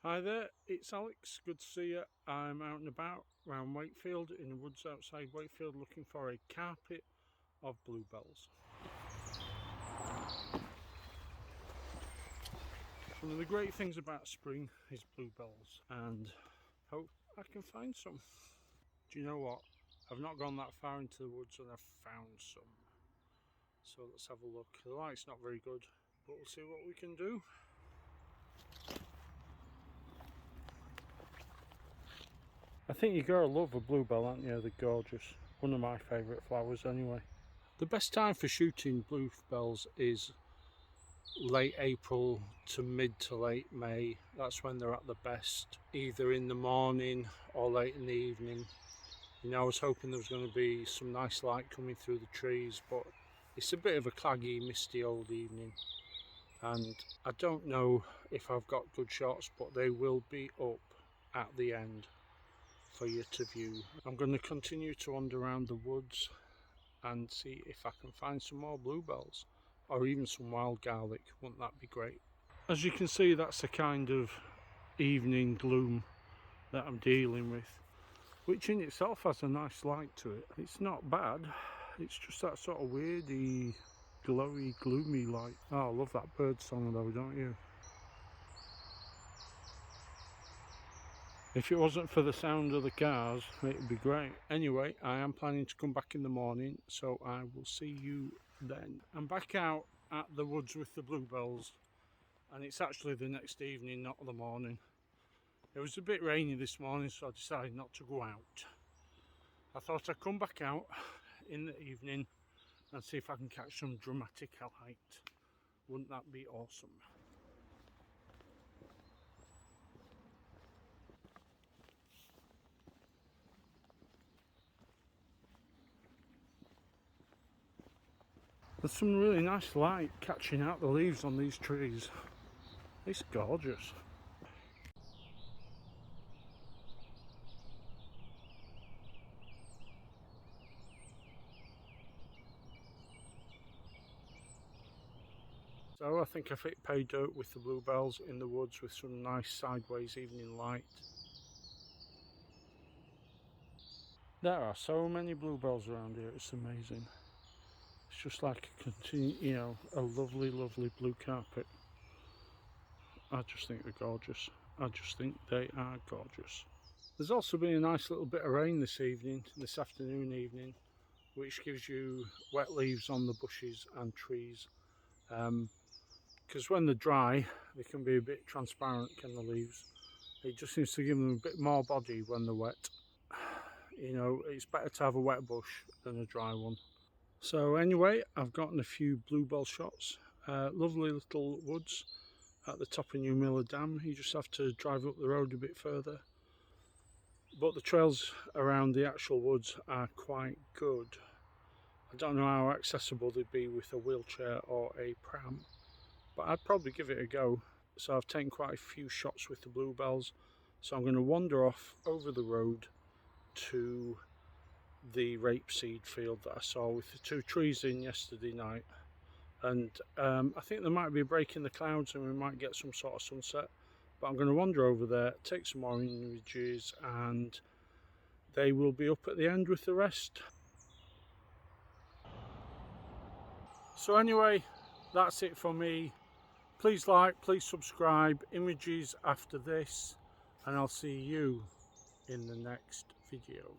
Hi there, it's Alex, good to see you. I'm out and about around Wakefield, in the woods outside Wakefield, looking for a carpet of bluebells. One of the great things about spring is bluebells, and hope I can find some. Do you know what? I've not gone that far into the woods and I've found some. So let's have a look. The light's not very good, but we'll see what we can do. I think you gotta love a bluebell, aren't you? They're gorgeous. One of my favourite flowers anyway. The best time for shooting bluebells is late April to mid to late May. That's when they're at the best, either in the morning or late in the evening. You know, I was hoping there was going to be some nice light coming through the trees, but it's a bit of a claggy, misty old evening. And I don't know if I've got good shots, but they will be up at the end for you to view. I'm going to continue to wander around the woods and see if I can find some more bluebells or even some wild garlic. Wouldn't that be great? As you can see, that's the kind of evening gloom that I'm dealing with, which in itself has a nice light to it. It's not bad, it's just that sort of weirdy, glowy, gloomy light. Oh, I love that bird song though, don't you? If it wasn't for the sound of the cars, it'd be great. Anyway, I am planning to come back in the morning, so I will see you then. I'm back out at the woods with the bluebells, and it's actually the next evening, not the morning. It was a bit rainy this morning, so I decided not to go out. I thought I'd come back out in the evening and see if I can catch some dramatic light. Wouldn't that be awesome? There's some really nice light catching out the leaves on these trees. It's gorgeous. So I think I've hit pay dirt with the bluebells in the woods with some nice sideways evening light. There are so many bluebells around here, it's amazing. It's just like a lovely, lovely blue carpet. I just think they're gorgeous. I just think they are gorgeous. There's also been a nice little bit of rain this afternoon, which gives you wet leaves on the bushes and trees. Because when they're dry, they can be a bit transparent, can the leaves? It just seems to give them a bit more body when they're wet. You know, it's better to have a wet bush than a dry one. So anyway, I've gotten a few bluebell shots. Lovely little woods at the top of New Miller Dam. You just have to drive up the road a bit further. But the trails around the actual woods are quite good. I don't know how accessible they'd be with a wheelchair or a pram, but I'd probably give it a go. So I've taken quite a few shots with the bluebells. So I'm going to wander off over the road to the rapeseed field that I saw with the two trees in yesterday night. And I think there might be a break in the clouds and we might get some sort of sunset. But I'm going to wander over there, take some more images, and they will be up at the end with the rest. So anyway, that's it for me. Please like, please subscribe, images after this, and I'll see you in the next video.